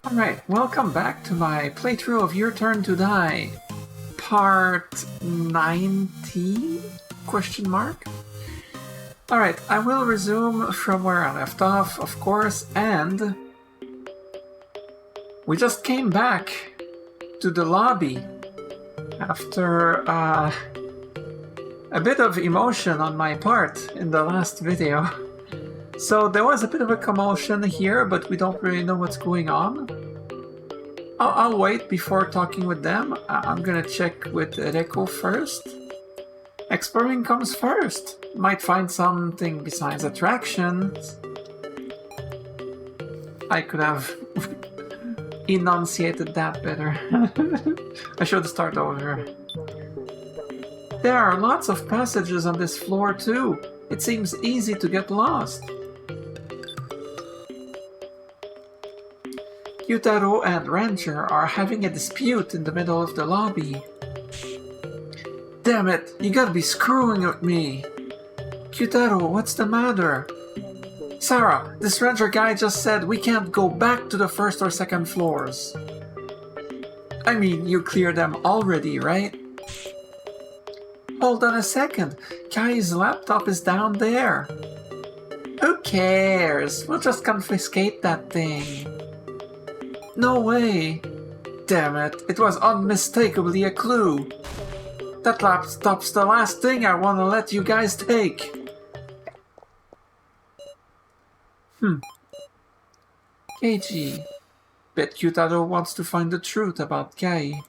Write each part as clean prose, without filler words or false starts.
Alright, welcome back to my playthrough of Your Turn to Die. Part 19? Question mark? Alright, I will resume from where I left off, of course, and we just came back to the lobby after a bit of emotion on my part in the last video. So there was a bit of a commotion here, but we don't really know what's going on. I'll wait before talking with them. I'm gonna check with Reko first. Exploring comes first. Might find something besides attractions. I could have enunciated that better. I should start over. There are lots of passages on this floor too. It seems easy to get lost. Yutaro and Ranger are having a dispute in the middle of the lobby. Damn it, you gotta be screwing with me. Yutaro, what's the matter? Sarah, this Ranger guy just said we can't go back to the first or second floors. I mean, you cleared them already, right? Hold on a second, Kai's laptop is down there. Who cares? We'll just confiscate that thing. No way! Damn it, it was unmistakably a clue. That laptop's the last thing I want to let you guys take. Keiji. Bet Yutaro wants to find the truth about Kai.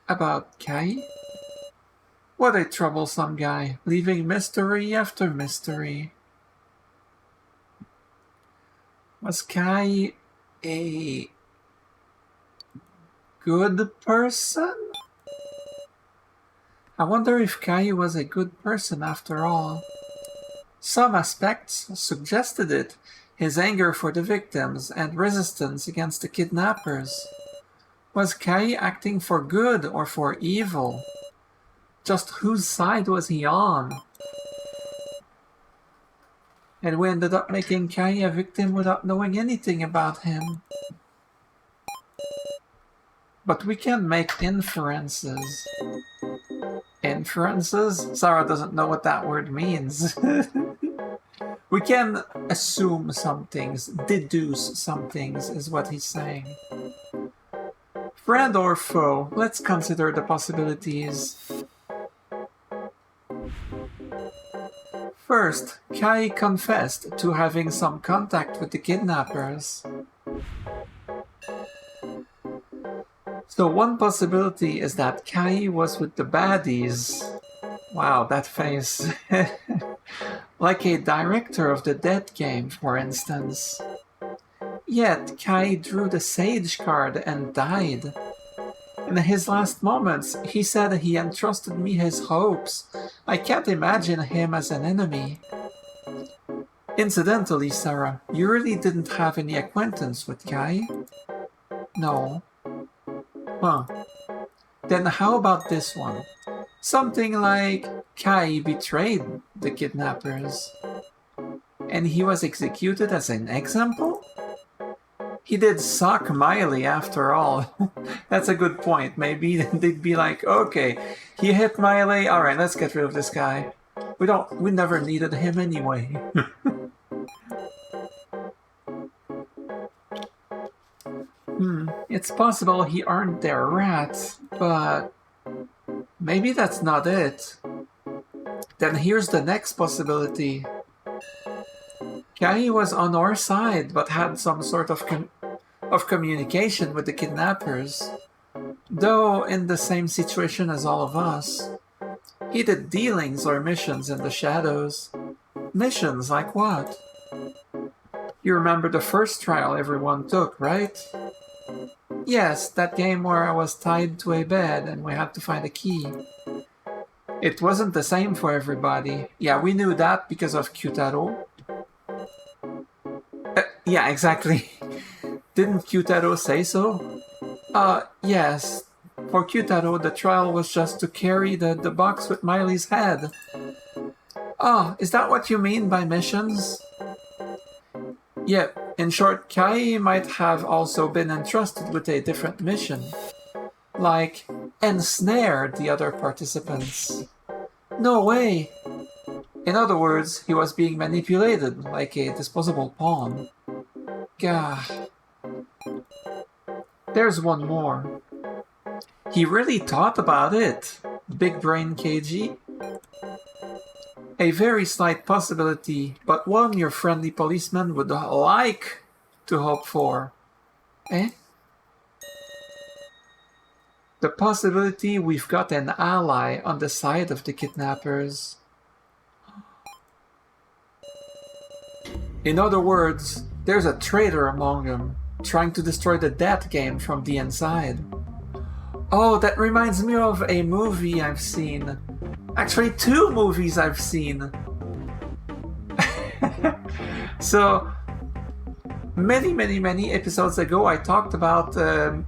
About Kai? What a troublesome guy, leaving mystery after mystery. Was Kai a good person? I wonder if Kai was a good person after all. Some aspects suggested it, his anger for the victims and resistance against the kidnappers. Was Kai acting for good or for evil? Just whose side was he on? And we ended up making Kai a victim without knowing anything about him. But we can make inferences. Inferences? Sarah doesn't know what that word means. We can assume some things, deduce some things, is what he's saying. Friend or foe? Let's consider the possibilities. First, Kai confessed to having some contact with the kidnappers. So one possibility is that Kai was with the baddies. Wow, that face. Like a director of the Dead game, for instance. Yet, Kai drew the Sage card and died. In his last moments, he said he entrusted me his hopes. I can't imagine him as an enemy. Incidentally, Sarah, you really didn't have any acquaintance with Kai? No. Huh. Then how about this one? Something like Kai betrayed the kidnappers. And he was executed as an example? He did sock Miley after all. That's a good point. Maybe they'd be like, okay, he hit Miley, alright, let's get rid of this guy. We never needed him anyway. It's possible he earned their wrath, but maybe that's not it. Then here's the next possibility. Kai was on our side, but had some sort of communication with the kidnappers. Though in the same situation as all of us. He did dealings or missions in the shadows. Missions like what? You remember the first trial everyone took, right? Yes, that game where I was tied to a bed and we had to find a key. It wasn't the same for everybody. Yeah, we knew that because of Kyutaro. Yeah, exactly. Didn't Kyutaro say so? Yes. For Kyutaro, the trial was just to carry the box with Miley's head. Oh, is that what you mean by missions? Yep, In short, Kai might have also been entrusted with a different mission, like ensnare the other participants. No way! In other words, he was being manipulated like a disposable pawn. Gah. There's one more. He really thought about it, Big Brain KG. A very slight possibility, but one your friendly policeman would like to hope for. Eh? The possibility we've got an ally on the side of the kidnappers. In other words, there's a traitor among them, trying to destroy the death game from the inside. Oh, that reminds me of a movie I've seen. Actually, 2 movies I've seen. So, many episodes ago, I talked about a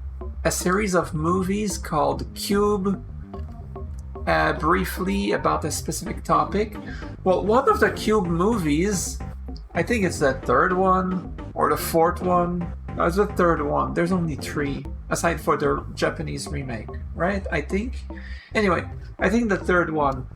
series of movies called Cube, briefly about a specific topic. Well, one of the Cube movies, I think it's the 3rd one, or the 4th one. No, it's the 3rd one. There's only 3, aside for the Japanese remake, right? I think. Anyway, I think the 3rd one.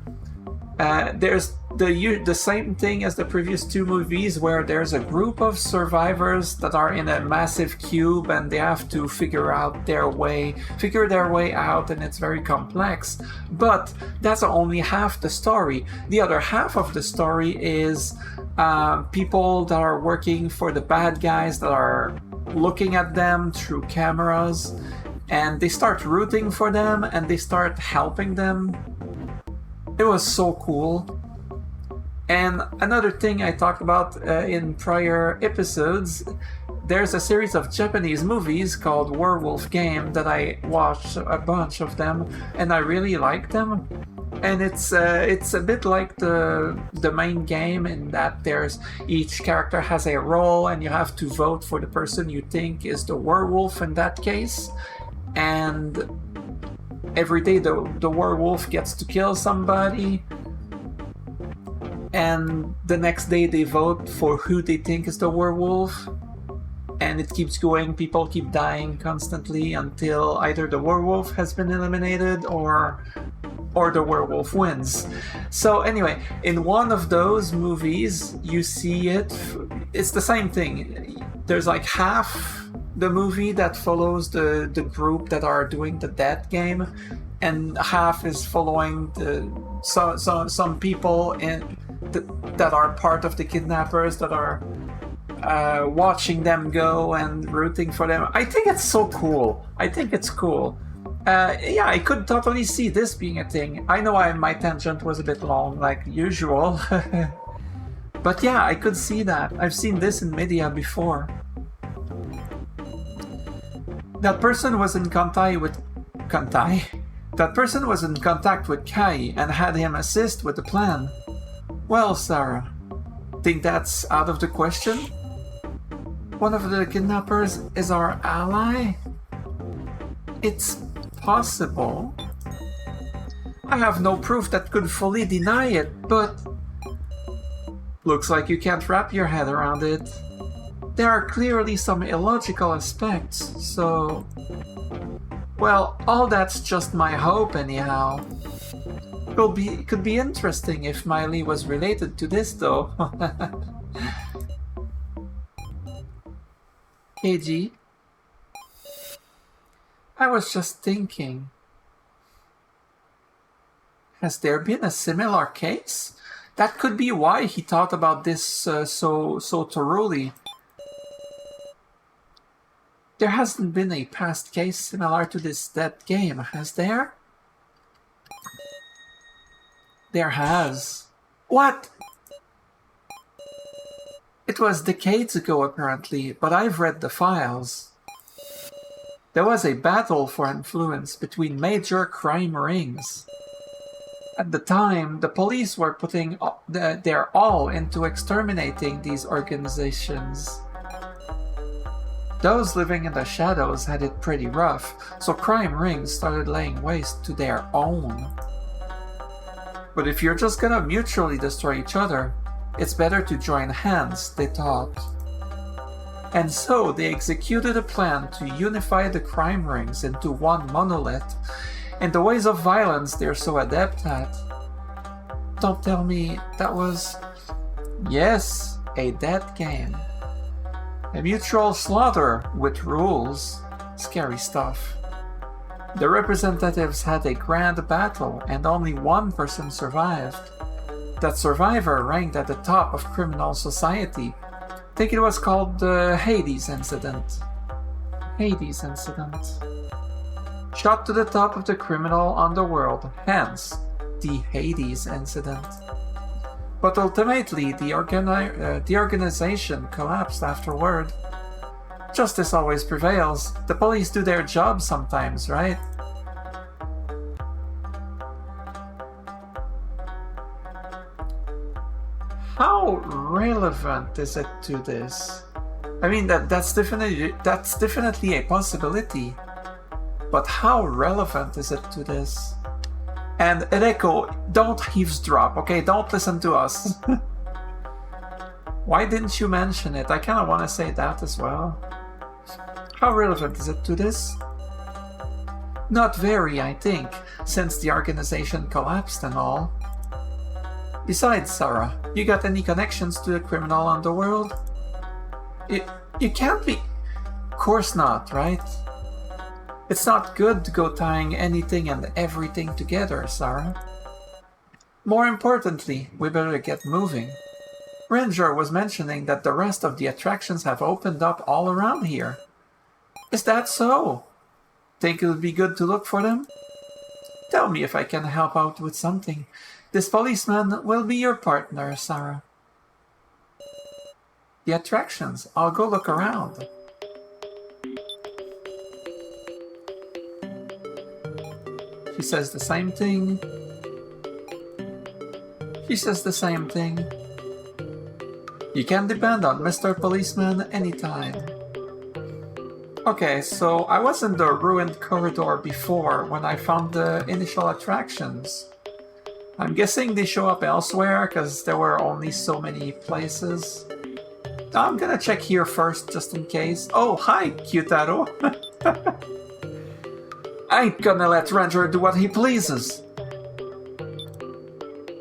There's the same thing as the previous 2 movies, where there's a group of survivors that are in a massive cube and they have to figure their way out, and it's very complex. But that's only half the story. The other half of the story is people that are working for the bad guys that are looking at them through cameras, and they start rooting for them and they start helping them. It was so cool. And another thing I talked about in prior episodes, there's a series of Japanese movies called Werewolf Game that I watched a bunch of them, and I really like them. And it's a bit like the main game in that there's each character has a role and you have to vote for the person you think is the werewolf in that case. And every day the werewolf gets to kill somebody, and the next day they vote for who they think is the werewolf, and it keeps going. People keep dying constantly until either the werewolf has been eliminated or the werewolf wins. So anyway, in one of those movies you see it's the same thing. There's like half the movie that follows the group that are doing the death game, and half is following some people that are part of the kidnappers that are watching them go and rooting for them. I think it's so cool. I think it's cool. Yeah, I could totally see this being a thing. I know my tangent was a bit long, like usual. But yeah, I could see that. I've seen this in media before. That person was in contact with Kai and had him assist with the plan. Well, Sarah, think that's out of the question? One of the kidnappers is our ally? It's possible. I have no proof that could fully deny it, but looks like you can't wrap your head around it. There are clearly some illogical aspects, so... Well, all that's just my hope anyhow. Could be interesting if Miley was related to this though. KG? I was just thinking. Has there been a similar case? That could be why he thought about this so thoroughly. There hasn't been a past case similar to this dead game, has there? There has. What? It was decades ago apparently, but I've read the files. There was a battle for influence between major crime rings. At the time, the police were putting their all into exterminating these organizations. Those living in the shadows had it pretty rough, so crime rings started laying waste to their own. But if you're just gonna mutually destroy each other, it's better to join hands, they thought. And so they executed a plan to unify the crime rings into one monolith, and the ways of violence they're so adept at. Don't tell me that was... Yes, a dead game. A mutual slaughter with rules. Scary stuff. The representatives had a grand battle and only one person survived. That survivor ranked at the top of criminal society. I think it was called the Hades incident. Hades incident. Shot to the top of the criminal underworld, hence the Hades incident. But ultimately, the organization collapsed afterward. Justice always prevails. The police do their job sometimes, right? How relevant is it to this? I mean, that's definitely a possibility. But how relevant is it to this? And Ereko, don't eavesdrop, okay? Don't listen to us. Why didn't you mention it? I kind of want to say that as well. How relevant is it to this? Not very, I think, since the organization collapsed and all. Besides, Sarah, you got any connections to the criminal underworld? You can't be... Of course not, right? It's not good to go tying anything and everything together, Sarah. More importantly, we better get moving. Ranger was mentioning that the rest of the attractions have opened up all around here. Is that so? Think it would be good to look for them? Tell me if I can help out with something. This policeman will be your partner, Sarah. The attractions. I'll go look around. She says the same thing. She says the same thing. You can depend on Mr. Policeman anytime. Okay, so I was in the ruined corridor before when I found the initial attractions. I'm guessing they show up elsewhere because there were only so many places. I'm gonna check here first just in case. Oh, hi, Kyutaro. I ain't gonna let Ranger do what he pleases.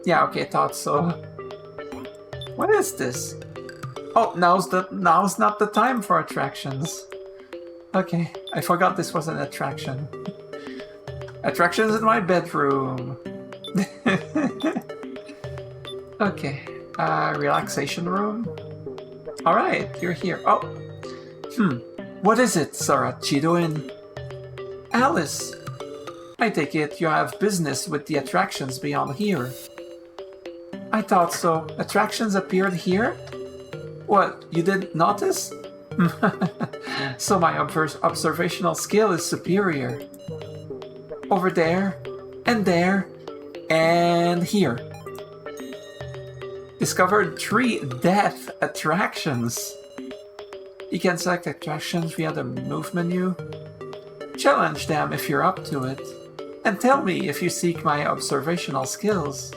Yeah, okay, thought so. What is this? Oh, now's not the time for attractions. Okay, I forgot this was an attraction. Attractions in my bedroom. Okay, relaxation room. Alright, you're here. Oh, what is it, Sarah Chidoin? Alice, I take it you have business with the attractions beyond here. I thought so. Attractions appeared here? What, you didn't notice? So my observational skill is superior. Over there, and here. Discovered 3 death attractions. You can select attractions via the move menu. Challenge them if you're up to it. And tell me if you seek my observational skills.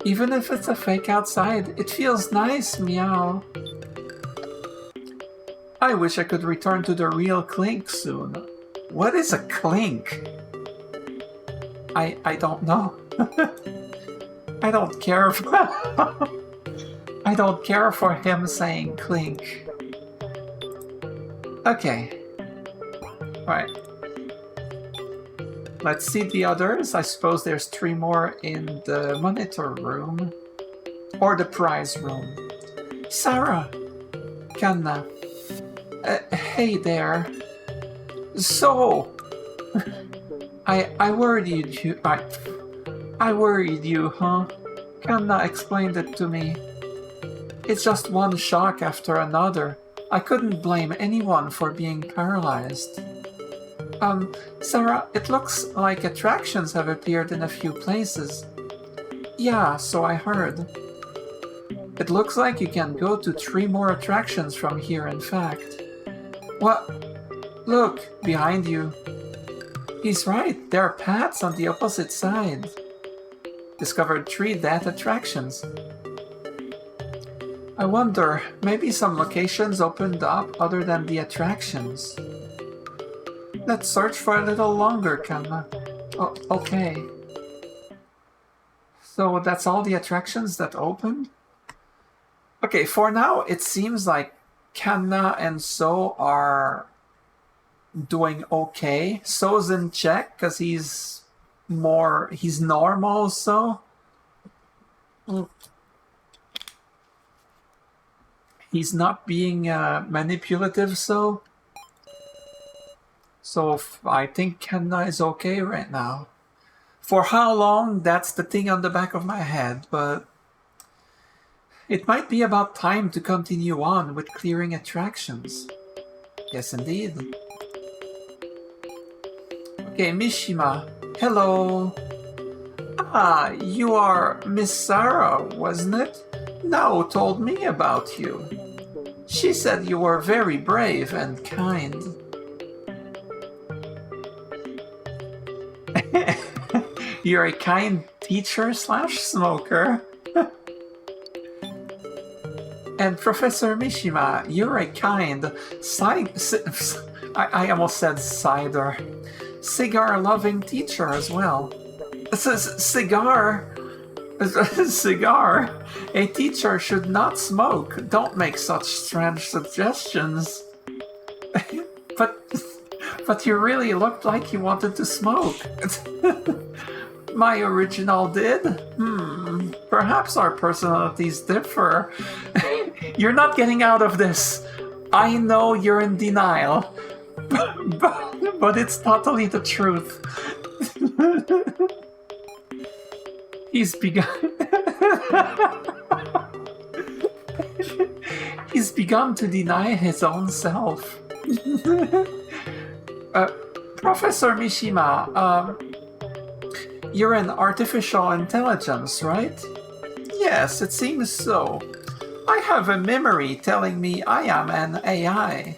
Even if it's a fake outside, it feels nice, meow. I wish I could return to the real Clink soon. What is a Clink? I don't know. I don't care I don't care for him saying Clink. Okay. Alright. Let's see the others. I suppose there's 3 more in the monitor room. Or the prize room. Sarah! Kanna. Hey there. So... I worried you... I worried you, huh? Kanna explained it to me. It's just one shock after another. I couldn't blame anyone for being paralyzed. Sarah, it looks like attractions have appeared in a few places. Yeah, so I heard. It looks like you can go to 3 more attractions from here, in fact. What? Look, behind you. He's right, there are paths on the opposite side. Discovered 3 death attractions. I wonder, maybe some locations opened up other than the attractions. Let's search for a little longer, Kanna. Oh, okay. So that's all the attractions that opened? Okay, for now, it seems like Kanna and So are doing okay. So's in check, because he's normal, so. He's not being manipulative, so. So I think Kanna is okay right now. For how long, that's the thing on the back of my head, but it might be about time to continue on with clearing attractions. Yes, indeed. Okay, Mishima. Hello. Ah, you are Miss Sarah, wasn't it? Nao told me about you. She said you were very brave and kind. You're a kind teacher slash smoker. And Professor Mishima, you're a kind I almost said cider. Cigar-loving teacher as well. Cigar? Cigar? A teacher should not smoke. Don't make such strange suggestions. But you really looked like you wanted to smoke. My original did? Perhaps our personalities differ. You're not getting out of this. I know you're in denial. But it's totally the truth. He's begun to deny his own self. Professor Mishima, you're an artificial intelligence, right? Yes, it seems so. I have a memory telling me I am an AI.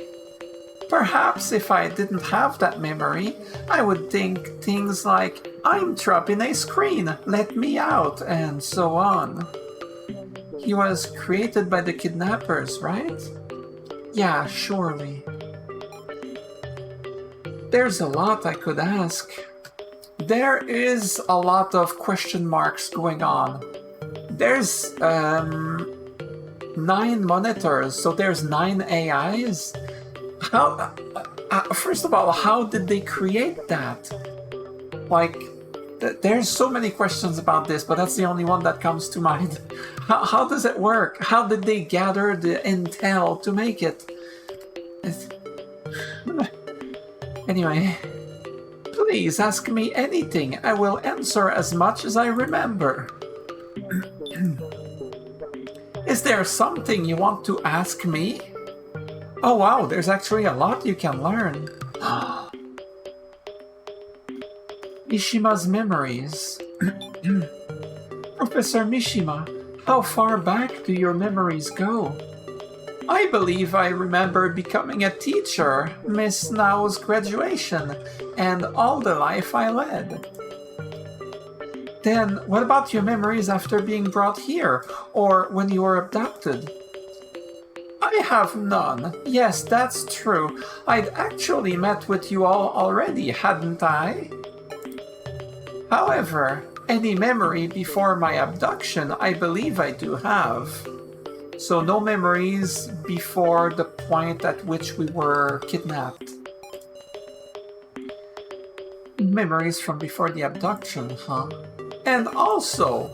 Perhaps if I didn't have that memory, I would think things like, I'm trapped in a screen, let me out, and so on. He was created by the kidnappers, right? Yeah, surely. There's a lot I could ask. There is a lot of question marks going on. There's 9 monitors, so there's 9 AIs. How? First of all, how did they create that? Like, there's so many questions about this, but that's the only one that comes to mind. How does it work? How did they gather the intel to make it? Anyway, please ask me anything. I will answer as much as I remember. Is there something you want to ask me? Oh wow, there's actually a lot you can learn. Mishima's memories. Professor Mishima, how far back do your memories go? I believe I remember becoming a teacher, Miss Nao's graduation, and all the life I led. Then, what about your memories after being brought here, or when you were abducted? I have none. Yes, that's true. I'd actually met with you all already, hadn't I? However, any memory before my abduction, I believe I do have. So no memories before the point at which we were kidnapped. Memories from before the abduction, huh? And also,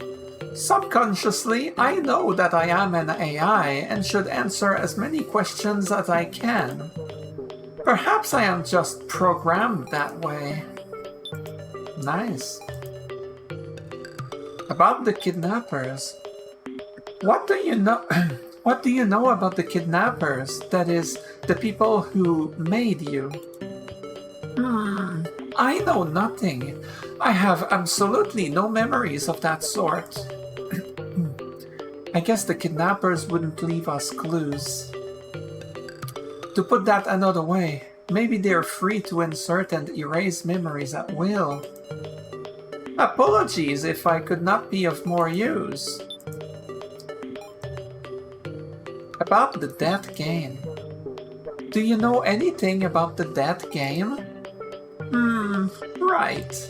subconsciously, I know that I am an AI and should answer as many questions as I can. Perhaps I am just programmed that way. Nice. About the kidnappers. What do you know? What do you know about the kidnappers? That is, the people who made you. I know nothing. I have absolutely no memories of that sort. I guess the kidnappers wouldn't leave us clues. To put that another way, maybe they're free to insert and erase memories at will. Apologies if I could not be of more use. about the death game. Do you know anything about the death game? Right.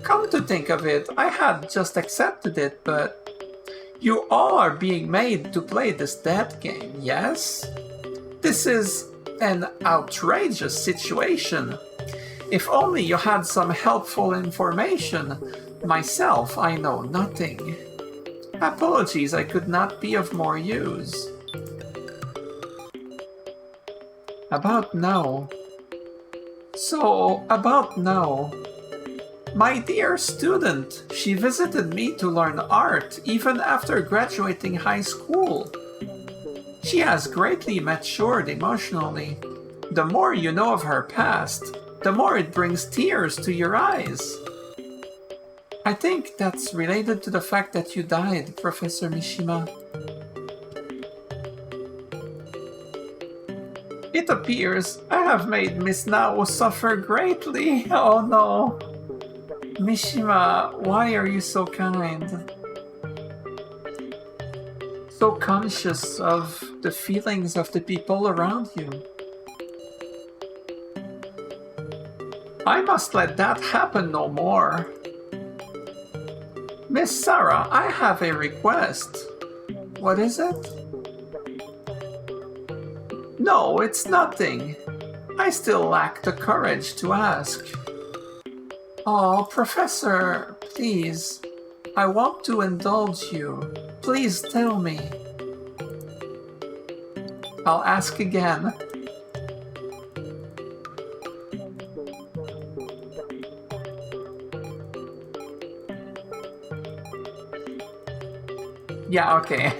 Come to think of it, I had just accepted it, but you all are being made to play this death game, yes? This is an outrageous situation. If only you had some helpful information. Myself, I know nothing. Apologies, I could not be of more use. About now. About now. My dear student, she visited me to learn art even after graduating high school. She has greatly matured emotionally. The more you know of her past, the more it brings tears to your eyes. I think that's related to the fact that you died, Professor Mishima. It appears I have made Miss Nao suffer greatly. Oh no. Mishima, why are you so kind? So conscious of the feelings of the people around you. I must let that happen no more. Miss Sarah, I have a request. What is it? No, it's nothing. I still lack the courage to ask. Oh, Professor, please. I want to indulge you. Please tell me. I'll ask again. Yeah, okay.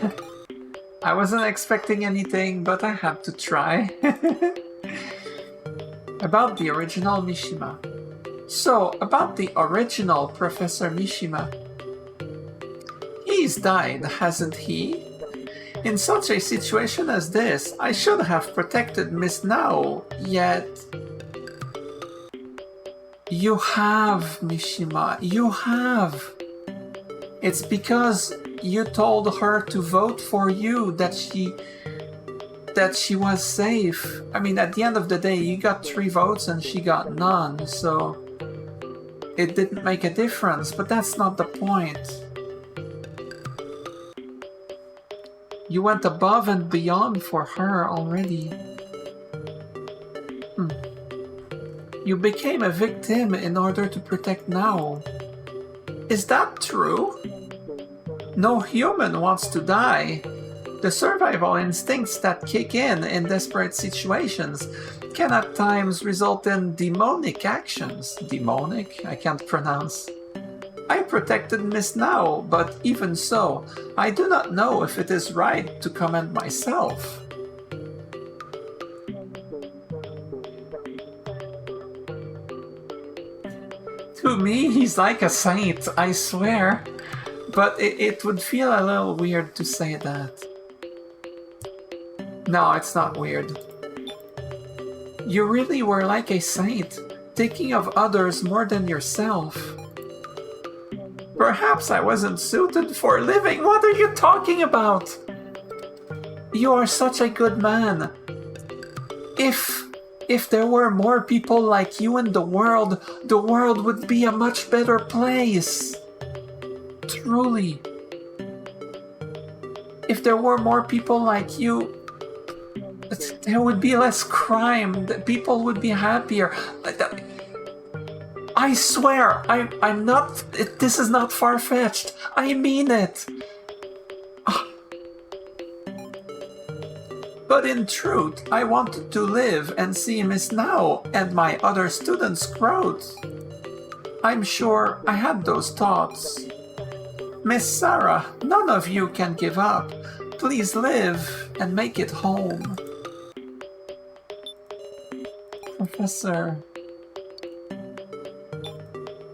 I wasn't expecting anything, but I had to try. About the original Mishima. So, about the original Professor Mishima. He's died, hasn't he? In such a situation as this, I should have protected Miss Nao, yet... You have, Mishima, you have. It's because you told her to vote for you that she was safe. I mean, at the end of the day, you got 3 votes and she got none, so it didn't make a difference, but that's not the point. You went above and beyond for her already. You became a victim in order to protect Nao. Is that true? No human wants to die. The survival instincts that kick in desperate situations can at times result in demonic actions. Demonic? I can't pronounce. I protected Miss Nao, but even so, I do not know if it is right to commend myself. To me, he's like a saint, I swear. But it would feel a little weird to say that. No, it's not weird. You really were like a saint, thinking of others more than yourself. Perhaps I wasn't suited for living. What are you talking about? You are such a good man. If there were more people like you in the world would be a much better place. Truly. If there were more people like you, there would be less crime. People would be happier. I swear, I'm not... This is not far-fetched. I mean it. But in truth, I wanted to live and see Miss Nao and my other students' growth. I'm sure I had those thoughts. Miss Sarah, none of you can give up. Please live and make it home. Professor...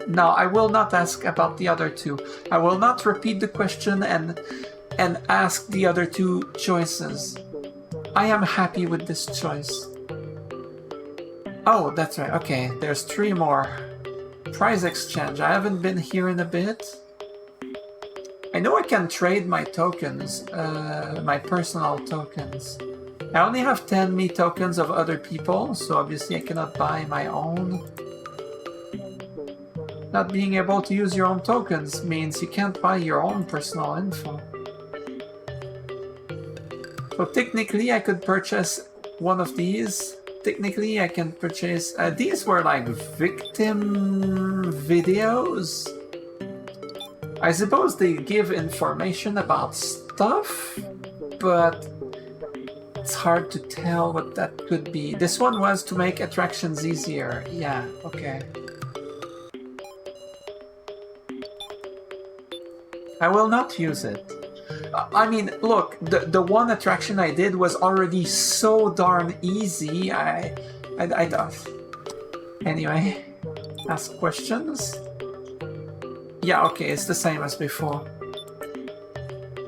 No, I will not ask about the other 2. I will not repeat the question and ask the other 2 choices. I am happy with this choice. Oh, that's right. Okay, there's 3 more. Prize exchange. I haven't been here in a bit. I know I can trade my tokens, my personal tokens. I only have 10 me tokens of other people, so obviously I cannot buy my own. Not being able to use your own tokens means you can't buy your own personal info. So technically I could purchase one of these. Technically I can purchase... these were like victim videos. I suppose they give information about stuff, but it's hard to tell what that could be. This one was to make attractions easier. Yeah, okay. I will not use it. I mean, look, the one attraction I did was already so darn easy. I don't. Anyway, ask questions. Yeah, okay, it's the same as before.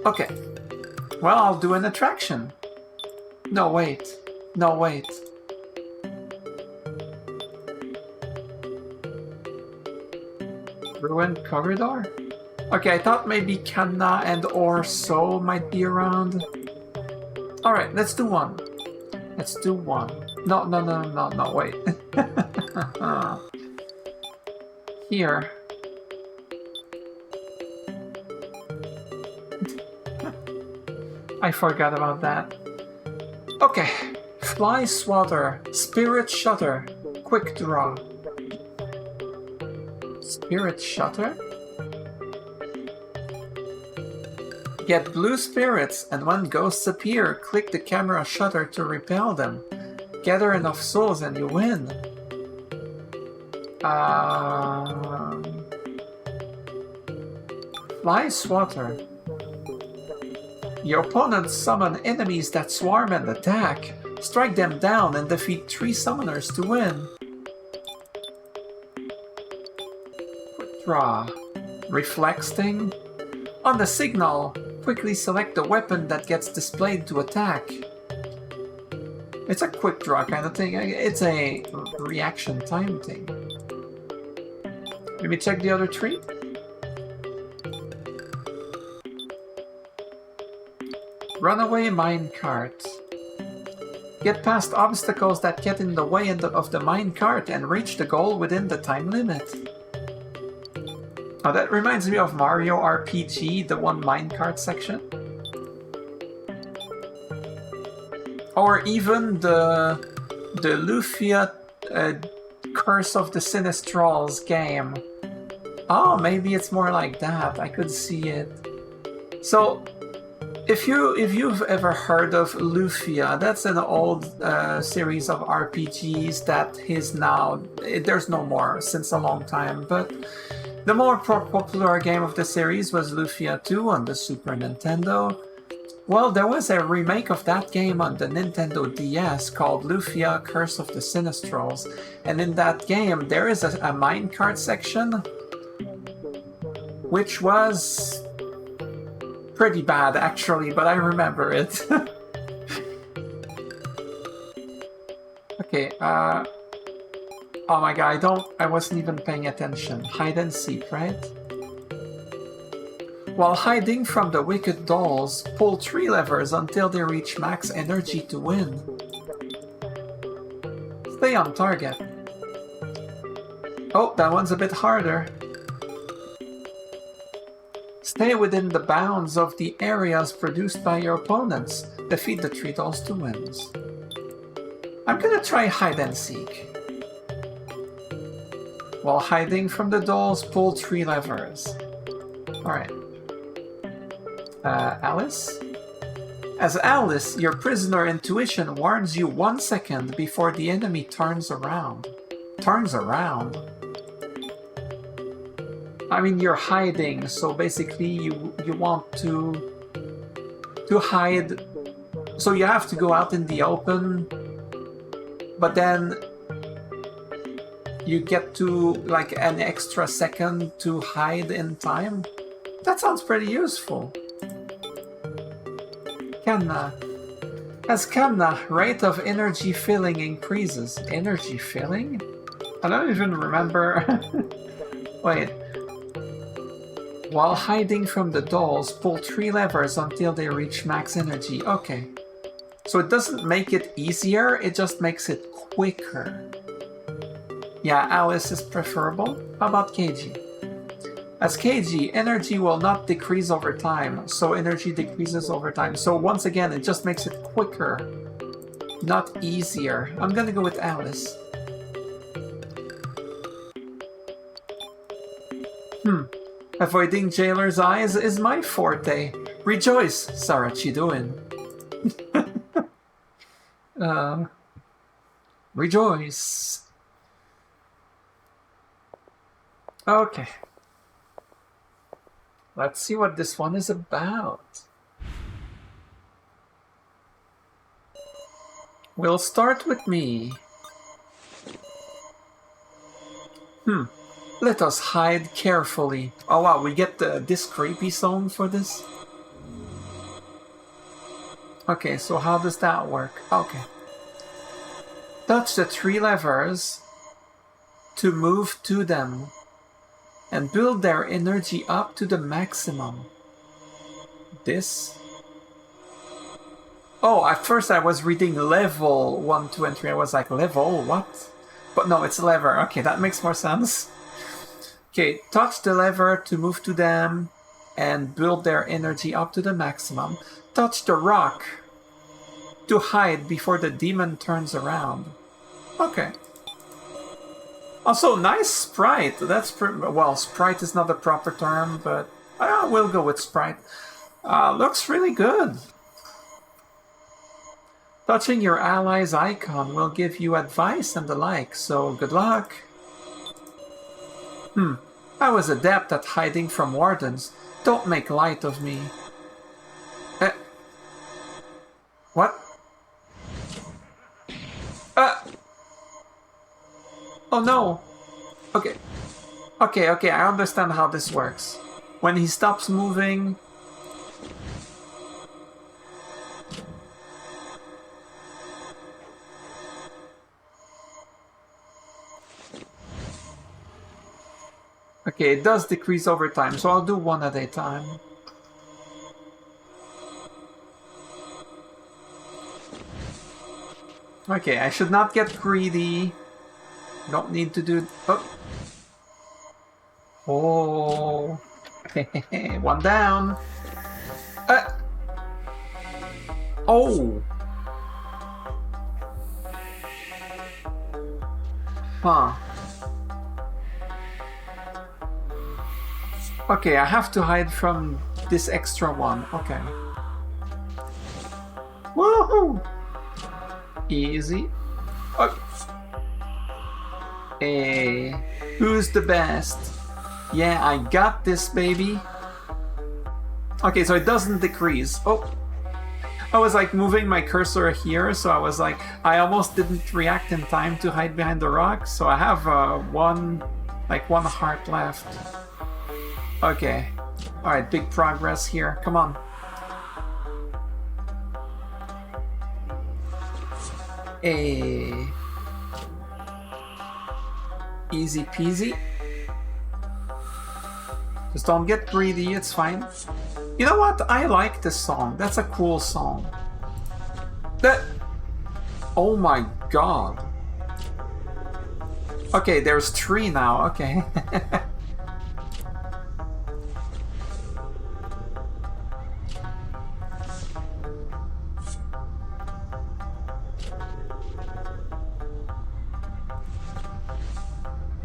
Okay. Well, I'll do an attraction. No, wait. No, wait. Ruined corridor? Okay, I thought maybe Kanna and or So might be around. Alright, let's do one. Let's do one. No, wait. Here. I forgot about that. Okay. Fly Swatter. Spirit Shutter. Quick Draw. Spirit Shutter? Get blue spirits, and when ghosts appear, click the camera shutter to repel them. Gather enough souls and you win. Fly Swatter. Your opponents summon enemies that swarm and attack. Strike them down and defeat 3 summoners to win. Quick Draw. Reflex Sting. On the signal, quickly select the weapon that gets displayed to attack. It's a quick draw kind of thing. It's a reaction time thing. Let me check the other 3. Runaway minecart. Get past obstacles that get in the way of the minecart and reach the goal within the time limit. Oh, that reminds me of Mario RPG, the one minecart section. Or even the Lufia Curse of the Sinistrals game. Oh, maybe it's more like that. I could see it. So, if you've ever heard of Lufia, that's an old series of RPGs that is now... There's no more since a long time, but... The more popular game of the series was Lufia 2 on the Super Nintendo. Well, there was a remake of that game on the Nintendo DS called Lufia Curse of the Sinistrals, and in that game there is a minecart section which was pretty bad actually, but I remember it. Okay, oh my god, I wasn't even paying attention. Hide and seek, right? While hiding from the wicked dolls, pull 3 levers until they reach max energy to win. Stay on target. Oh, that one's a bit harder. Stay within the bounds of the areas produced by your opponents. Defeat the 3 dolls to win. I'm gonna try hide and seek. While hiding from the dolls, pull 3 levers. Alright. Alice? As Alice, your prisoner intuition warns you 1 second before the enemy turns around. Turns around? I mean, you're hiding, so basically you want to hide. So you have to go out in the open, but then you get to like an extra second to hide in time. That sounds pretty useful. Kanna. As Kanna, rate of energy filling increases. Energy filling? I don't even remember. Wait. While hiding from the dolls, pull 3 levers until they reach max energy. Okay. So it doesn't make it easier, it just makes it quicker. Yeah, Alice is preferable. How about KG? As KG, energy will not decrease over time, so energy decreases over time. So once again, it just makes it quicker, not easier. I'm gonna go with Alice. Avoiding jailer's eyes is my forte. Rejoice, Sarachi doing. Rejoice. Okay. Let's see what this one is about. We'll start with me. Let us hide carefully. Oh wow, we get this creepy song for this? Okay, so how does that work? Okay. Touch the 3 levers to move to them and build their energy up to the maximum. This? Oh, at first I was reading level 1, 2, and 3. I was like, level? What? But no, it's lever. Okay, that makes more sense. Okay, touch the lever to move to them and build their energy up to the maximum. Touch the rock to hide before the demon turns around. Okay. Also, nice sprite. That's well, sprite is not the proper term, but we'll go with sprite. Looks really good. Touching your ally's icon will give you advice and the like, so good luck. I was adept at hiding from wardens. Don't make light of me. What? Oh no! Okay. Okay, I understand how this works. When he stops moving... Okay, it does decrease over time, so I'll do one at a time. Okay, I should not get greedy. Don't need to do... Oh. One down. Oh. Huh. Okay, I have to hide from this extra one. Okay. Woohoo! Easy. Oh. Hey, who's the best? Yeah, I got this, baby. Okay, so it doesn't decrease. Oh. I was like moving my cursor here, so I was like, I almost didn't react in time to hide behind the rock, so I have one heart left. Okay. Alright, big progress here. Come on. Hey. Easy peasy. Just don't get greedy, it's fine. You know what? I like this song. That's a cool song. Oh my god. Okay, there's 3 now. Okay.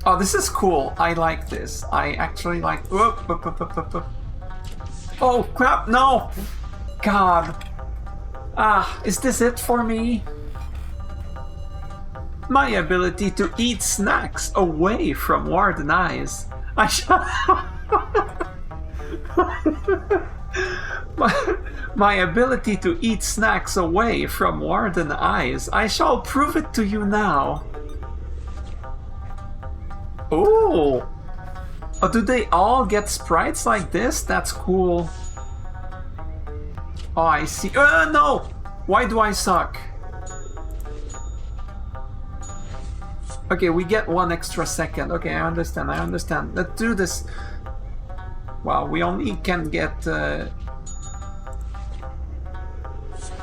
Oh, this is cool. I like this. I actually like... Oh, crap, no! God. Is this it for me? My ability to eat snacks away from warden eyes. I shall... My ability to eat snacks away from warden eyes. I shall prove it to you now. Oh! Oh, do they all get sprites like this? That's cool. Oh, I see. No! Why do I suck? Okay, we get 1 extra second. Okay, I understand. Let's do this. Well, we only can get...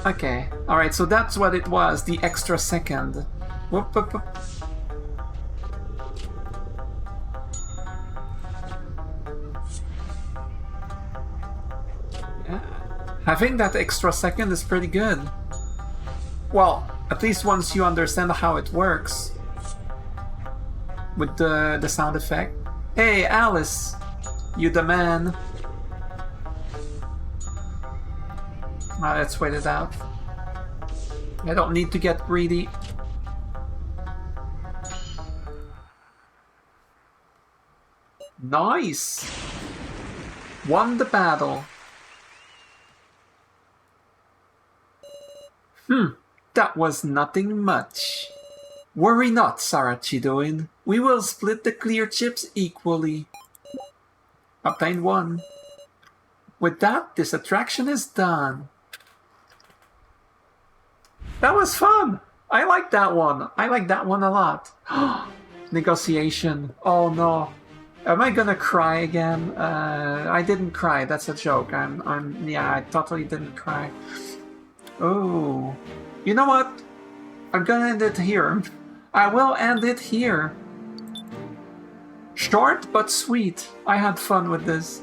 Okay, alright, so that's what it was, the extra second. Whoop, whoop, whoop. Yeah. Having that extra second is pretty good. Well, at least once you understand how it works. With the sound effect. Hey, Alice! You the man. Let's wait it out. I don't need to get greedy. Nice! Won the battle. That was nothing much. Worry not, Sarah Chidoin. We will split the clear chips equally. Obtained 1. With that, this attraction is done. That was fun! I like that one. I like that one a lot. Negotiation. Oh no. Am I gonna cry again? I didn't cry. That's a joke. Yeah, I totally didn't cry. Oh. You know what? I'm gonna end it here. I will end it here. Short but sweet. I had fun with this.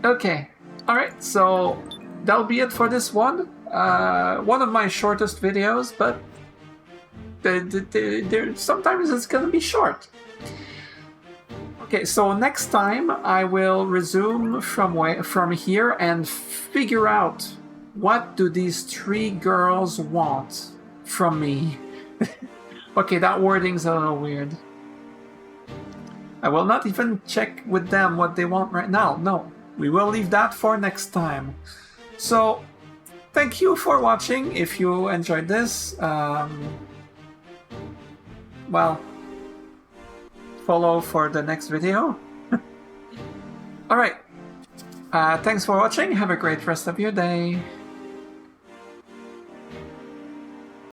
Okay. Alright, so that'll be it for this one. One of my shortest videos, but sometimes it's gonna be short. Okay, so next time I will resume from here and figure out what do these 3 girls want from me. Okay, that wording's a little weird. I will not even check with them what they want right now. No, we will leave that for next time. So, thank you for watching. If you enjoyed this, well, follow for the next video. Alright, thanks for watching. Have a great rest of your day.